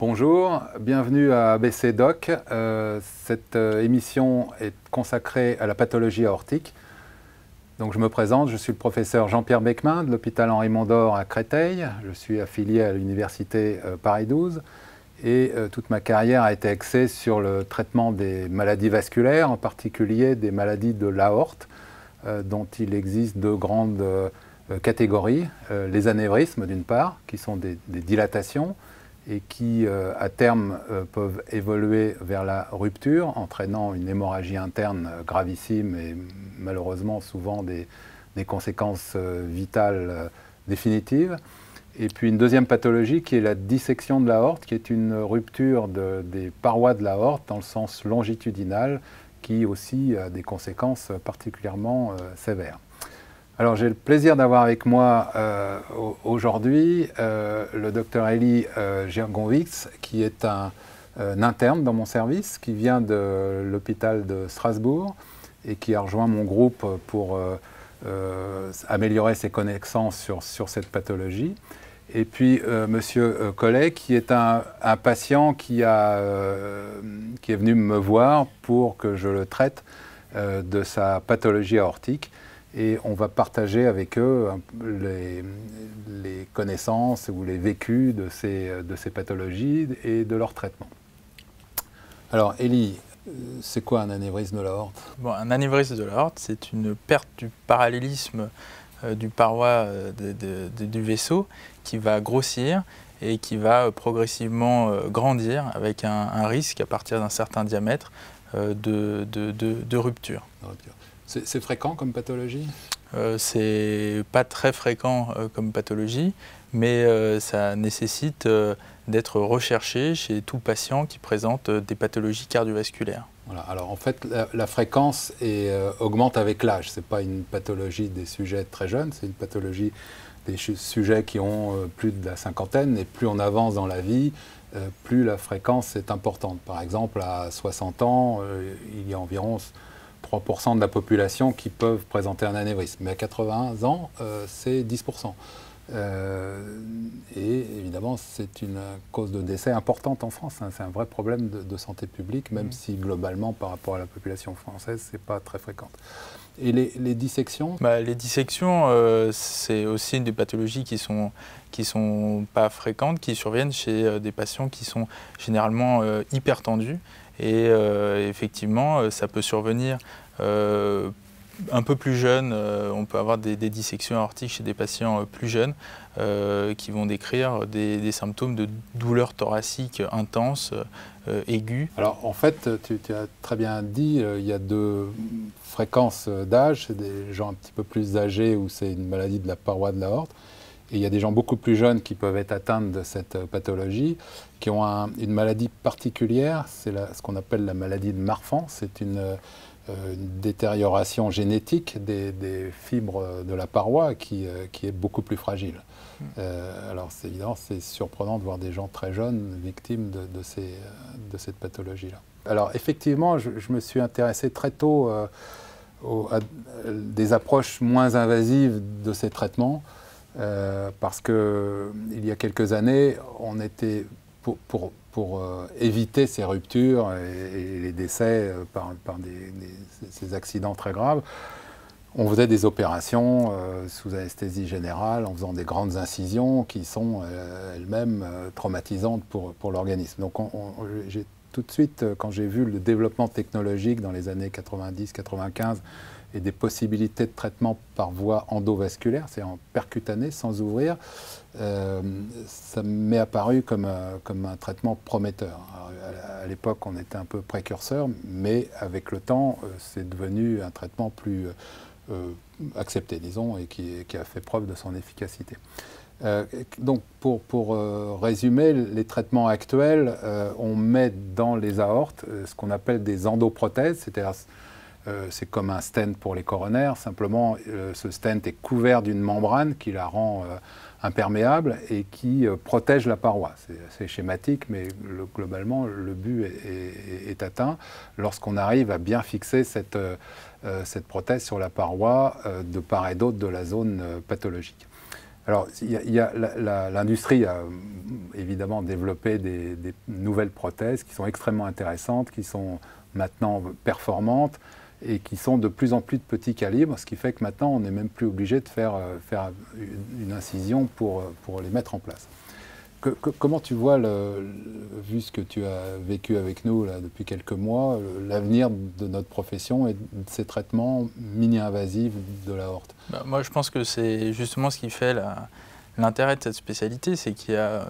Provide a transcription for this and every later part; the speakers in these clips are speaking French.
Bonjour, bienvenue à ABC Doc. Cette émission est consacrée à la pathologie aortique. Donc je me présente, je suis le professeur Jean-Pierre Beckmin de l'hôpital Henri Mondor à Créteil. Je suis affilié à l'université Paris 12 et toute ma carrière a été axée sur le traitement des maladies vasculaires, en particulier des maladies de l'aorte, dont il existe deux grandes catégories. Les anévrismes d'une part, qui sont des dilatations, et qui, à terme, peuvent évoluer vers la rupture, entraînant une hémorragie interne gravissime et malheureusement souvent des conséquences vitales définitives. Et puis une deuxième pathologie qui est la dissection de l'aorte, qui est une rupture des parois de l'aorte dans le sens longitudinal, qui aussi a des conséquences particulièrement sévères. Alors j'ai le plaisir d'avoir avec moi aujourd'hui le docteur Elie Gergonwicz, qui est un interne dans mon service, qui vient de l'hôpital de Strasbourg et qui a rejoint mon groupe pour améliorer ses connaissances sur cette pathologie. Et puis monsieur Collet, qui est un patient qui est venu me voir pour que je le traite de sa pathologie aortique. Et on va partager avec eux les connaissances ou les vécus de ces pathologies et de leur traitement. Alors, Elie, c'est quoi un anévrisme de l'aorte? Bon, un anévrisme de l'aorte, c'est une perte du parallélisme du paroi du vaisseau qui va grossir et qui va progressivement grandir avec un risque à partir d'un certain diamètre de rupture. C'est fréquent comme pathologie? C'est pas très fréquent comme pathologie, mais ça nécessite d'être recherché chez tout patient qui présente des pathologies cardiovasculaires. Voilà. Alors en fait, la fréquence augmente avec l'âge. Ce n'est pas une pathologie des sujets très jeunes, c'est une pathologie des sujets qui ont plus de la cinquantaine. Et plus on avance dans la vie, plus la fréquence est importante. Par exemple, à 60 ans, il y a environ 3% de la population qui peuvent présenter un anévrisme. Mais à 80 ans, c'est 10%. Et évidemment, c'est une cause de décès importante en France. Hein. C'est un vrai problème de santé publique, même si globalement, par rapport à la population française, ce n'est pas très fréquent. Et les dissections? Les dissections, c'est aussi des pathologies qui sont pas fréquentes, qui surviennent chez des patients qui sont généralement hypertendus. Et effectivement, ça peut survenir un peu plus jeune. On peut avoir des dissections aortiques chez des patients plus jeunes qui vont décrire des symptômes de douleurs thoraciques intenses, aiguës. Alors en fait, tu as très bien dit, il y a deux fréquences d'âge. C'est des gens un petit peu plus âgés où c'est une maladie de la paroi de l'aorte. Et il y a des gens beaucoup plus jeunes qui peuvent être atteints de cette pathologie, qui ont une maladie particulière, c'est ce qu'on appelle la maladie de Marfan. C'est une détérioration génétique des fibres de la paroi qui est beaucoup plus fragile. Alors évidemment, c'est surprenant de voir des gens très jeunes victimes de cette pathologie-là. Alors effectivement, je me suis intéressé très tôt à des approches moins invasives de ces traitements. Parce qu'il y a quelques années, on était, pour éviter ces ruptures et les décès par ces accidents très graves, on faisait des opérations sous anesthésie générale, en faisant des grandes incisions qui sont elles-mêmes traumatisantes pour l'organisme. Donc j'ai tout de suite, quand j'ai vu le développement technologique dans les années 90-95, et des possibilités de traitement par voie endovasculaire, c'est en percutanée, sans ouvrir, ça m'est apparu comme un traitement prometteur. À l'époque, on était un peu précurseur, mais avec le temps, c'est devenu un traitement plus accepté, disons, et qui a fait preuve de son efficacité. Donc, pour résumer, les traitements actuels, on met dans les aortes ce qu'on appelle des endoprothèses, c'est-à-dire c'est comme un stent pour les coronaires, simplement ce stent est couvert d'une membrane qui la rend imperméable et qui protège la paroi. C'est schématique, mais globalement, le but est atteint lorsqu'on arrive à bien fixer cette prothèse sur la paroi de part et d'autre de la zone pathologique. Alors, l'industrie a évidemment développé des nouvelles prothèses qui sont extrêmement intéressantes, qui sont maintenant performantes et qui sont de plus en plus de petits calibres, ce qui fait que maintenant on n'est même plus obligé de faire une incision pour les mettre en place. Comment tu vois, vu ce que tu as vécu avec nous là, depuis quelques mois, l'avenir de notre profession et de ces traitements mini-invasifs de l'aorte? Moi, je pense que c'est justement ce qui fait l'intérêt de cette spécialité, c'est qu'il y a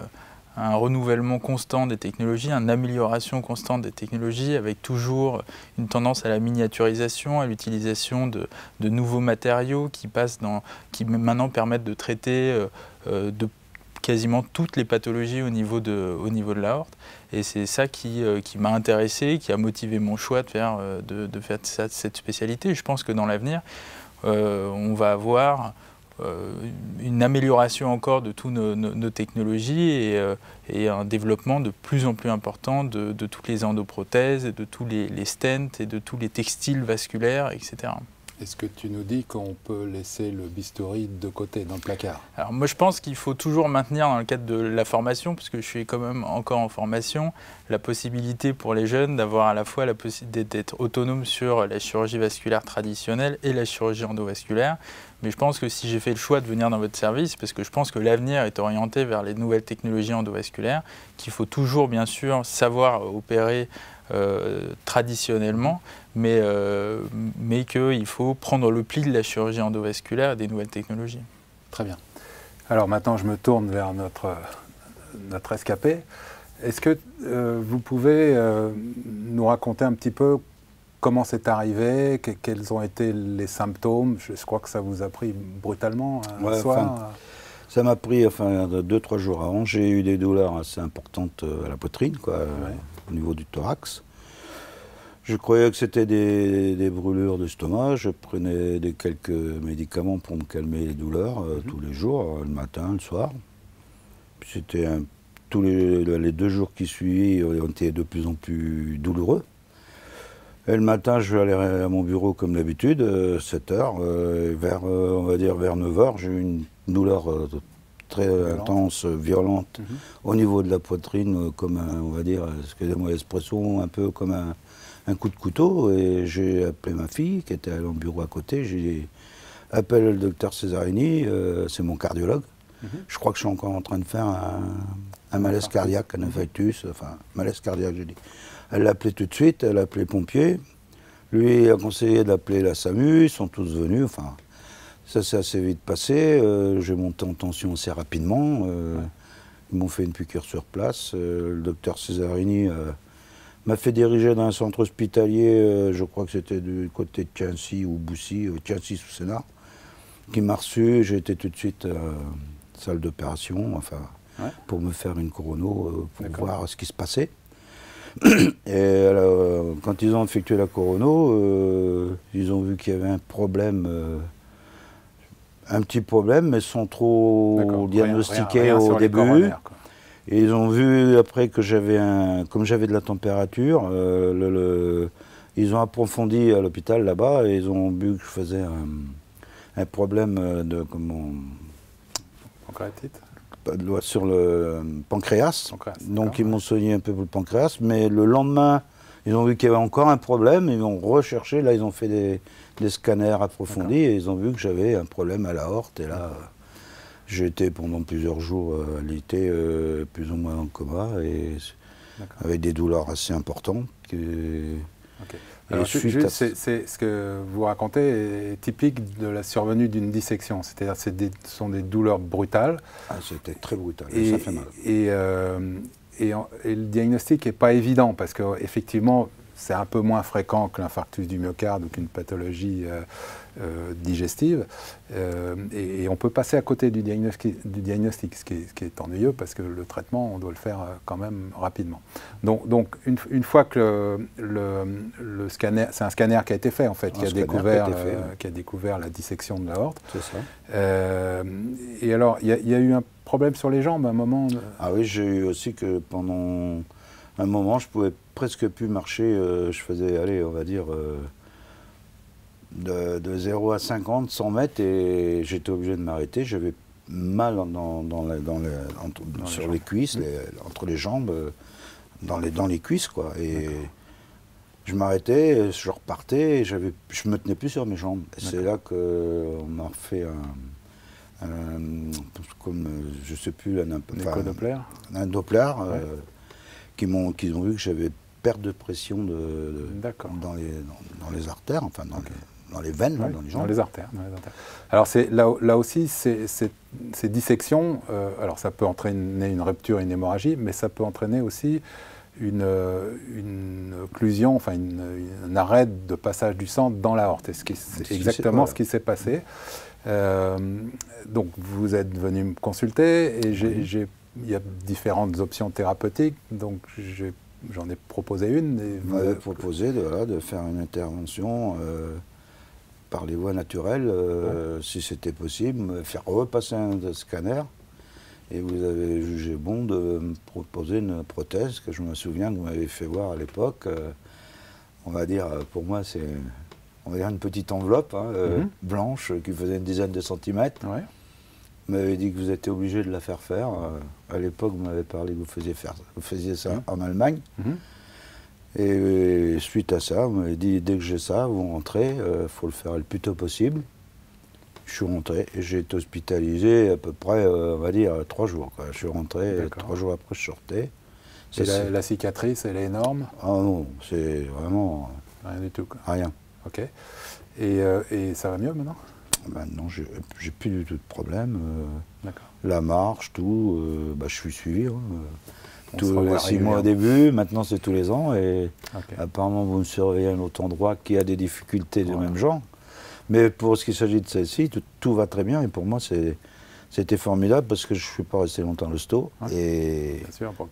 un renouvellement constant des technologies, une amélioration constante des technologies, avec toujours une tendance à la miniaturisation, à l'utilisation de nouveaux matériaux qui maintenant permettent de traiter de quasiment toutes les pathologies au niveau de l'aorte. Et c'est ça qui m'a intéressé, qui a motivé mon choix de faire cette spécialité. Je pense que dans l'avenir, on va avoir une amélioration encore de toutes nos technologies et un développement de plus en plus important de toutes les endoprothèses, de tous les stents et de tous les textiles vasculaires, etc. Est-ce que tu nous dis qu'on peut laisser le bistouri de côté, dans le placard? Alors moi je pense qu'il faut toujours maintenir dans le cadre de la formation, puisque je suis quand même encore en formation, la possibilité pour les jeunes d'avoir à la fois la possibilité d'être autonome sur la chirurgie vasculaire traditionnelle et la chirurgie endovasculaire. Mais je pense que si j'ai fait le choix de venir dans votre service, parce que je pense que l'avenir est orienté vers les nouvelles technologies endovasculaires, qu'il faut toujours bien sûr savoir opérer traditionnellement, mais qu'il faut prendre le pli de la chirurgie endovasculaire et des nouvelles technologies. Très bien. Alors maintenant, je me tourne vers notre rescapé. Est-ce que vous pouvez nous raconter un petit peu comment c'est arrivé, quels ont été les symptômes? Je crois que ça vous a pris brutalement un soir. Ça m'a pris 2-3 jours avant. J'ai eu des douleurs assez importantes à la poitrine, au niveau du thorax. Je croyais que c'était des brûlures d'estomac. Je prenais quelques médicaments pour me calmer les douleurs tous les jours, le matin, le soir. C'était tous les 2 jours qui suivaient ont été de plus en plus douloureux. Et le matin, je vais aller à mon bureau comme d'habitude, 7 h. On va dire vers 9 h, j'ai eu une douleur très intense, violente, au niveau de la poitrine, comme on va dire, excusez-moi l'expression, un peu comme un coup de couteau. Et j'ai appelé ma fille, qui était à mon bureau à côté. J'ai dit, appelle le docteur Cesarini, c'est mon cardiologue. Je crois que je suis encore en train de faire un malaise cardiaque, un infarctus, enfin, malaise cardiaque, je dis. Elle l'a appelé tout de suite, elle a appelé les pompiers. Lui a conseillé d'appeler la SAMU, ils sont tous venus. Enfin, ça s'est assez vite passé. J'ai monté en tension assez rapidement. Ils m'ont fait une piqûre sur place. Le docteur Cesarini m'a fait diriger dans un centre hospitalier, je crois que c'était du côté de Tiancy ou Boussy, Tiancy sous Sénart, qui m'a reçu. J'ai été tout de suite à la salle d'opération, pour me faire une corono, pour voir ce qui se passait. Et alors, quand ils ont effectué la corono, ils ont vu qu'il y avait un problème, un petit problème, mais sans trop diagnostiquer au début. Et ils ont vu après que comme j'avais de la température, ils ont approfondi à l'hôpital là-bas et ils ont vu que je faisais un problème de pancréatite sur le pancréas. Donc ils m'ont soigné un peu pour le pancréas, mais le lendemain, ils ont vu qu'il y avait encore un problème, ils m'ont recherché, là ils ont fait des scanners approfondis et ils ont vu que j'avais un problème à l'aorte. Et là, j'ai été pendant plusieurs jours alité, plus ou moins en coma, et avec des douleurs assez importantes. Alors, juste, ce que vous racontez est typique de la survenue d'une dissection, c'est-à-dire que ce sont des douleurs brutales. Ah, c'était très brutal, et ça fait mal. Et le diagnostic n'est pas évident, parce qu'effectivement, c'est un peu moins fréquent que l'infarctus du myocarde ou qu'une pathologie digestive. Et on peut passer à côté du diagnostic, ce qui est ennuyeux, parce que le traitement, on doit le faire quand même rapidement. Donc une fois que le scanner, c'est un scanner qui a été fait, en fait, qui a découvert la dissection de l'aorte. C'est ça. Et alors, il y a eu un problème sur les jambes à un moment? Ah oui, j'ai eu aussi que pendant un moment, je pouvais presque plus marcher. Je faisais, allez, on va dire, de 0 à 50, 100 mètres, et j'étais obligé de m'arrêter. J'avais mal sur les cuisses, entre les jambes, dans les cuisses, quoi. Et je m'arrêtais, je repartais, et je me tenais plus sur mes jambes. C'est là qu'on m'a refait comme, je sais plus, un Doppler, qu'ils ont vu que j'avais perte de pression dans les artères, enfin dans les veines, dans les jambes. Dans les artères. Alors là aussi, ces dissections, alors ça peut entraîner une rupture, une hémorragie, mais ça peut entraîner aussi une occlusion, enfin un arrêt de passage du sang dans l'aorte. C'est exactement ce qui s'est passé. Donc vous êtes venu me consulter et il y a différentes options thérapeutiques, donc j'en ai proposé une. Vous m'avez proposé de faire une intervention par les voies naturelles, si c'était possible, me faire repasser un scanner. Et vous avez jugé bon de me proposer une prothèse que je me souviens que vous m'avez fait voir à l'époque. On va dire, pour moi, c'est une petite enveloppe blanche qui faisait une dizaine de centimètres. Ouais. Vous m'avez dit que vous étiez obligé de la faire faire. À l'époque, vous m'avez parlé que vous faisiez ça en Allemagne. Et suite à ça, vous m'avez dit, dès que j'ai ça, vous rentrez, faut le faire le plus tôt possible. Je suis rentré et j'ai été hospitalisé à peu près, on va dire, 3 jours. Quoi. Je suis rentré, 3 jours après, je sortais. Et la cicatrice, elle est énorme? Ah non, c'est vraiment... Rien du tout, quoi. Rien. Ok. Et ça va mieux maintenant? Maintenant, j'ai plus du tout de problème. D'accord. La marche, tout, je suis suivi. Tous les 6 mois au début, maintenant c'est tous les ans. Et apparemment, vous me surveillez à un autre endroit qui a des difficultés du même genre. Mais pour ce qui s'agit de celle-ci, tout va très bien. Et pour moi, c'était formidable parce que je ne suis pas resté longtemps à l'hosto. Et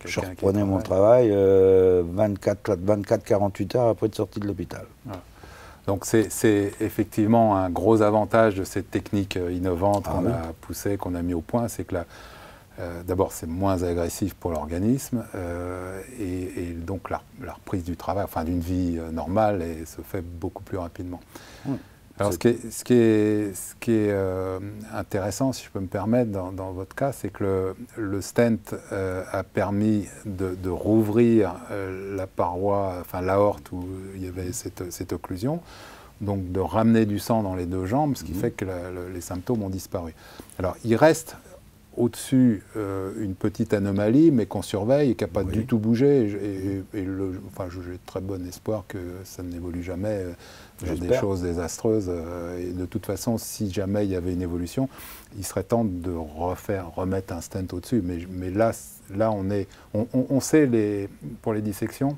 je reprenais mon travail 24-48 heures après être sorti de l'hôpital. Voilà. Donc c'est effectivement un gros avantage de cette technique innovante qu'on a poussée, qu'on a mis au point, c'est que d'abord c'est moins agressif pour l'organisme et donc la reprise du travail, enfin d'une vie normale, se fait beaucoup plus rapidement. Alors ce qui est intéressant, si je peux me permettre, dans votre cas, c'est que le stent a permis de rouvrir la paroi, enfin l'aorte où il y avait cette occlusion, donc de ramener du sang dans les 2 jambes, ce qui fait que les symptômes ont disparu. Alors il reste au-dessus une petite anomalie, mais qu'on surveille et qui n'a pas du tout bougé. J'ai très bon espoir que ça n'évolue jamais vers des choses désastreuses. Et de toute façon, si jamais il y avait une évolution, il serait temps de remettre un stent au-dessus. Mais là on sait, pour les dissections,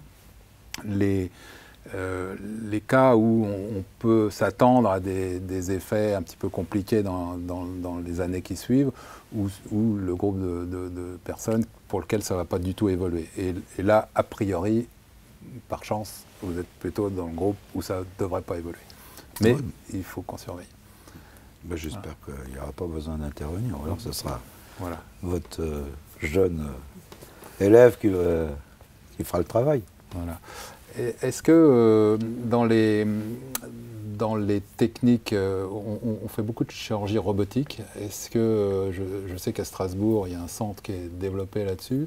les cas où on peut s'attendre à des effets un petit peu compliqués dans les années qui suivent, ou le groupe de personnes pour lequel ça ne va pas du tout évoluer. Et là, a priori, par chance, vous êtes plutôt dans le groupe où ça ne devrait pas évoluer. Mais il faut qu'on surveille. J'espère qu'il n'y aura pas besoin d'intervenir. Alors ce sera votre jeune élève qui fera le travail. Voilà. Est-ce que dans les techniques, on fait beaucoup de chirurgie robotique? Est-ce que, je sais qu'à Strasbourg, il y a un centre qui est développé là-dessus.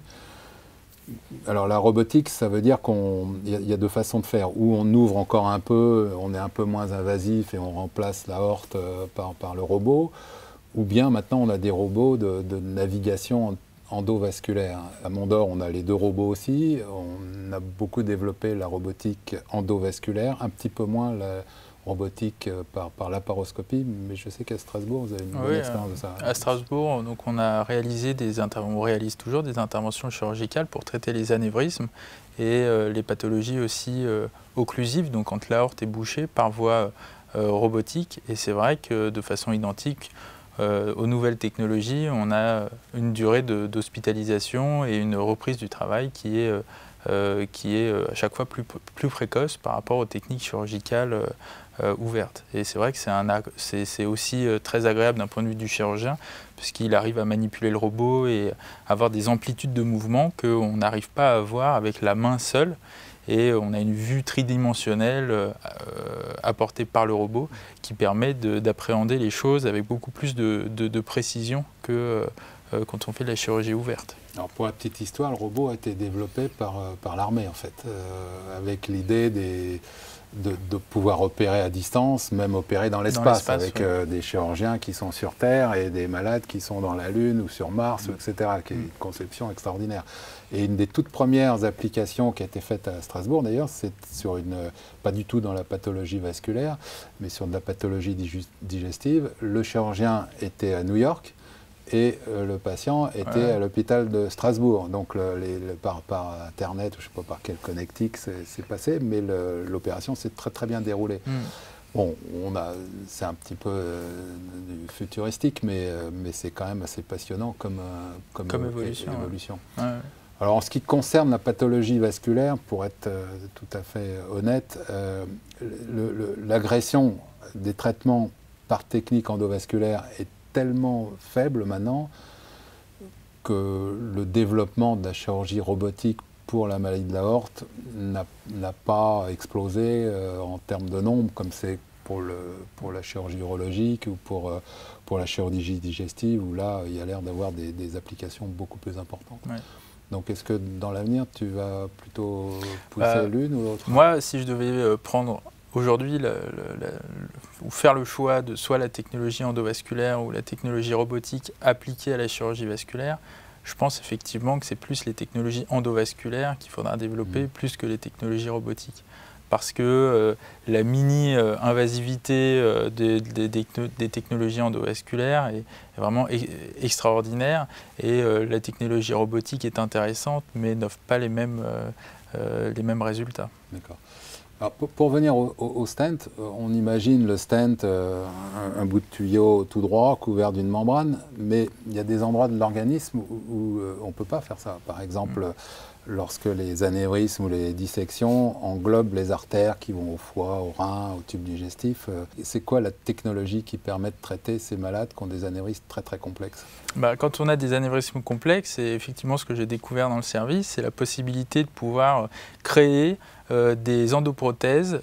Alors la robotique, ça veut dire qu'il y a 2 façons de faire. Ou on ouvre encore un peu, on est un peu moins invasif et on remplace l'aorte par le robot. Ou bien maintenant, on a des robots de navigation endovasculaire. À Mondor, on a les 2 robots aussi. On a beaucoup développé la robotique endovasculaire, un petit peu moins la robotique par laparoscopie, mais je sais qu'à Strasbourg, vous avez une bonne expérience de ça. À Strasbourg, donc on a réalisé on réalise toujours des interventions chirurgicales pour traiter les anévrismes et les pathologies aussi occlusives, donc quand l'aorte est bouchée par voie robotique. Et c'est vrai que de façon identique aux nouvelles technologies, on a une durée d'hospitalisation et une reprise du travail qui est à chaque fois plus précoce par rapport aux techniques chirurgicales ouvertes. Et c'est vrai que c'est aussi très agréable d'un point de vue du chirurgien, puisqu'il arrive à manipuler le robot et avoir des amplitudes de mouvement qu'on n'arrive pas à avoir avec la main seule. et on a une vue tridimensionnelle apportée par le robot qui permet d'appréhender les choses avec beaucoup plus de précision que quand on fait de la chirurgie ouverte. Alors pour la petite histoire, le robot a été développé par l'armée en fait, avec l'idée de pouvoir opérer à distance, même opérer dans l'espace, avec des chirurgiens qui sont sur Terre et des malades qui sont dans la Lune ou sur Mars, etc., qui est une conception extraordinaire. Et une des toutes premières applications qui a été faite à Strasbourg, d'ailleurs, c'est sur pas du tout dans la pathologie vasculaire, mais sur de la pathologie digestive. Le chirurgien était à New York, et le patient était à l'hôpital de Strasbourg. Donc par Internet, je ne sais pas par quel connectique c'est passé, mais l'opération s'est très très bien déroulée. Bon, c'est un petit peu futuristique, mais c'est quand même assez passionnant comme évolution. Alors en ce qui concerne la pathologie vasculaire, pour être tout à fait honnête, l'agression des traitements par technique endovasculaire est tellement faible maintenant que le développement de la chirurgie robotique pour la maladie de l'aorte n'a pas explosé en termes de nombre comme c'est pour la chirurgie urologique ou pour la chirurgie digestive où là il y a l'air d'avoir des applications beaucoup plus importantes. Ouais. Donc est-ce que dans l'avenir tu vas plutôt pousser l'une ou l'autre? Moi, si je devais prendre aujourd'hui, ou faire le choix de soit la technologie endovasculaire ou la technologie robotique appliquée à la chirurgie vasculaire, je pense effectivement que c'est plus les technologies endovasculaires qu'il faudra développer plus que les technologies robotiques. Parce que la mini-invasivité des technologies endovasculaires est vraiment extraordinaire et la technologie robotique est intéressante mais n'offre pas les mêmes résultats. D'accord. Alors pour revenir au stent, on imagine le stent, un bout de tuyau tout droit, couvert d'une membrane, mais il y a des endroits de l'organisme où on ne peut pas faire ça. Par exemple, lorsque les anévrismes ou les dissections englobent les artères qui vont au foie, au rein, au tube digestif. C'est quoi la technologie qui permet de traiter ces malades qui ont des anévrismes très très complexes? Quand on a des anévrismes complexes, et effectivement ce que j'ai découvert dans le service, c'est la possibilité de pouvoir créer des endoprothèses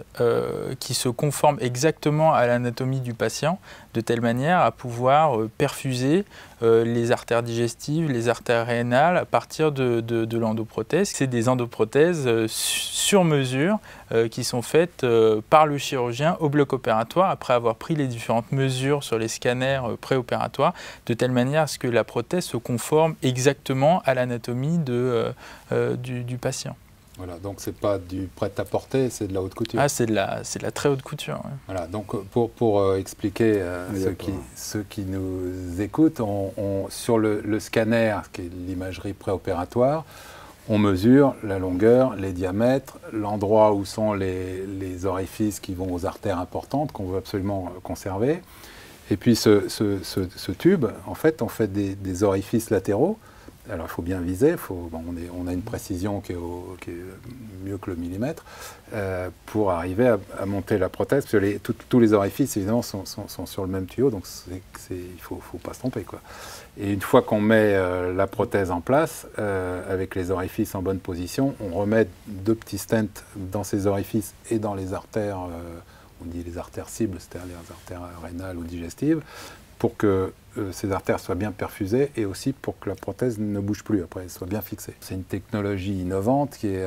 qui se conforment exactement à l'anatomie du patient, de telle manière à pouvoir perfuser les artères digestives, les artères rénales à partir de l'endoprothèse. C'est des endoprothèses sur mesure qui sont faites par le chirurgien au bloc opératoire après avoir pris les différentes mesures sur les scanners préopératoires, de telle manière à ce que la prothèse se conforme exactement à l'anatomie du patient. Voilà, donc c'est pas du prêt-à-porter, c'est de la haute couture. Ah, c'est de la très haute couture. Ouais. Voilà, donc pour expliquer ceux qui nous écoutent, sur le scanner, qui est l'imagerie préopératoire, on mesure la longueur, les diamètres, l'endroit où sont les orifices qui vont aux artères importantes, qu'on veut absolument conserver. Et puis ce tube, en fait, on fait des orifices latéraux. Alors il faut bien viser, on a une précision qui est mieux que le millimètre pour arriver à monter la prothèse, parce que tous les orifices évidemment sont sur le même tuyau, donc il ne faut pas se tromper, quoi. Et une fois qu'on met la prothèse en place, avec les orifices en bonne position, on remet 2 petits stents dans ces orifices et dans les artères, on dit les artères cibles, c'est-à-dire les artères rénales ou digestives, pour que ces artères soient bien perfusées et aussi pour que la prothèse ne bouge plus après, soit bien fixée. C'est une technologie innovante qui est,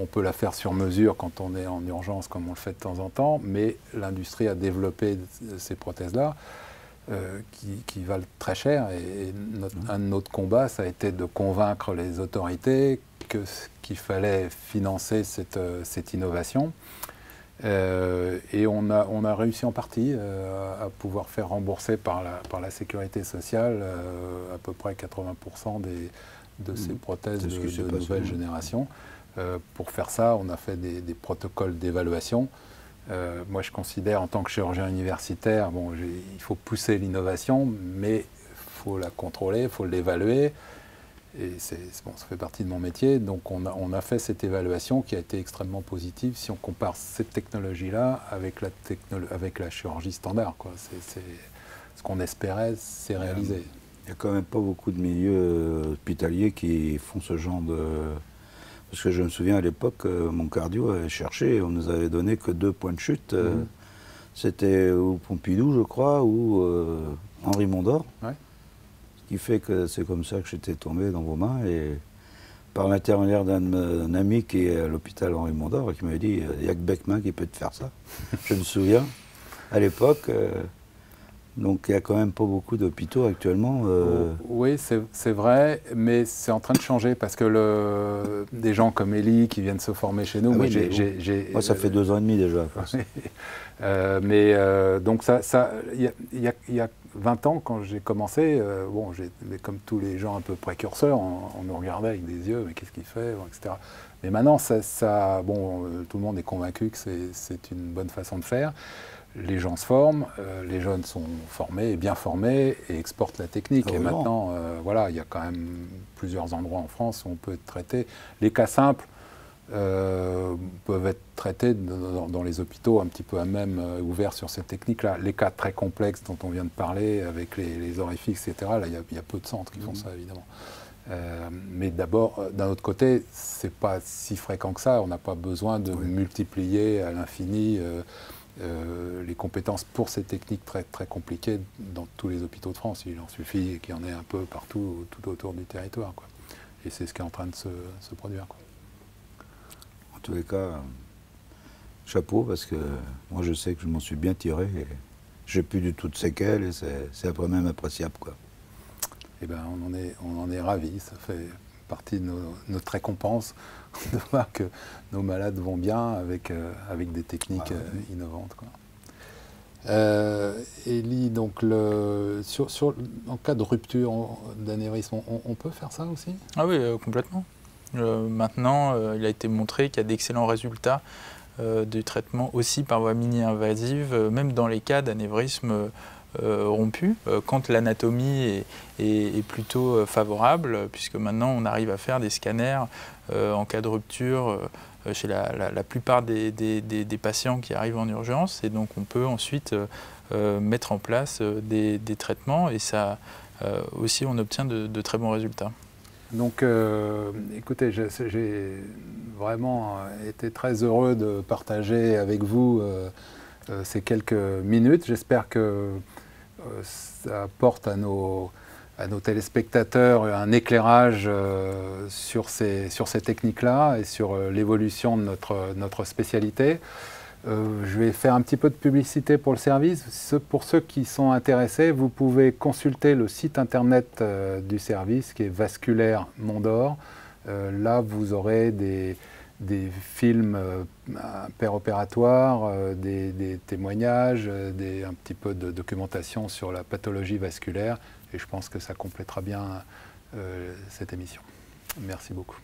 on peut la faire sur mesure quand on est en urgence comme on le fait de temps en temps, mais l'industrie a développé ces prothèses-là qui valent très cher et un de notre combat, ça a été de convaincre les autorités qu'il fallait financer cette innovation. Et on a réussi en partie à pouvoir faire rembourser par la sécurité sociale à peu près 80% de ces prothèses de nouvelle génération. Pour faire ça, on a fait des protocoles d'évaluation. Moi, je considère en tant que chirurgien universitaire, il faut pousser l'innovation, mais il faut la contrôler, il faut l'évaluer. Et ça fait partie de mon métier, donc on a fait cette évaluation qui a été extrêmement positive si on compare cette technologie-là avec la chirurgie standard, quoi. Ce qu'on espérait, c'est réalisé. Il n'y a quand même pas beaucoup de milieux hospitaliers qui font ce genre Parce que je me souviens à l'époque, mon cardio avait cherché, on nous avait donné que 2 points de chute. C'était ou Pompidou, je crois, ou Henri Mondor. Ouais. Ce qui fait que c'est comme ça que j'étais tombé dans vos mains. Et par l'intermédiaire d'un ami qui est à l'hôpital Henri Mondor, qui m'avait dit, il n'y a que Beckman qui peut te faire ça. Je me souviens, à l'époque. Donc il n'y a quand même pas beaucoup d'hôpitaux actuellement. Oui, c'est vrai, mais c'est en train de changer parce que des gens comme Elie qui viennent se former chez nous, Ah moi, oui, moi ça fait 2 ans et demi déjà. Donc il y a 20 ans, quand j'ai commencé, mais comme tous les gens un peu précurseurs, on nous regardait avec des yeux, mais qu'est-ce qu'il fait, etc. Mais maintenant, tout le monde est convaincu que c'est une bonne façon de faire. Les gens se forment, les jeunes sont formés, bien formés, et exportent la technique. Ah, et maintenant, il y a quand même plusieurs endroits en France où on peut être traité. Les cas simples peuvent être traités dans les hôpitaux un petit peu à même ouverts sur cette technique-là. Les cas très complexes dont on vient de parler, avec les orifices, etc., là, il y a peu de centres qui font ça, évidemment. Mais d'abord, d'un autre côté, c'est pas si fréquent que ça. On n'a pas besoin de multiplier à l'infini les compétences pour ces techniques très, très compliquées dans tous les hôpitaux de France. Il en suffit qu'il y en ait un peu partout, tout autour du territoire, quoi. Et c'est ce qui est en train de se produire, quoi. En tous les cas, chapeau, parce que moi je sais que je m'en suis bien tiré. Et j'ai plus du tout de séquelles et c'est après même appréciable, quoi. Eh bien, on en est ravis. Ça fait partie de notre récompense de voir que nos malades vont bien avec des techniques innovantes, quoi. Elie, donc en cas de rupture d'anévrisme, on peut faire ça aussi? Ah oui, complètement. Maintenant, il a été montré qu'il y a d'excellents résultats du traitement aussi par voie mini-invasive, même dans les cas d'anévrisme rompu, quand l'anatomie est plutôt favorable, puisque maintenant on arrive à faire des scanners en cas de rupture chez la plupart des patients qui arrivent en urgence, et donc on peut ensuite mettre en place des traitements, et ça aussi on obtient de très bons résultats. Donc, écoutez, j'ai vraiment été très heureux de partager avec vous ces quelques minutes. J'espère que ça apporte à nos téléspectateurs un éclairage sur ces techniques-là et sur l'évolution de notre spécialité. Je vais faire un petit peu de publicité pour le service. Pour ceux qui sont intéressés, vous pouvez consulter le site internet du service qui est Vasculaire Mondor. Là, vous aurez des films péropératoires, des témoignages, un petit peu de documentation sur la pathologie vasculaire. Et je pense que ça complétera bien cette émission. Merci beaucoup.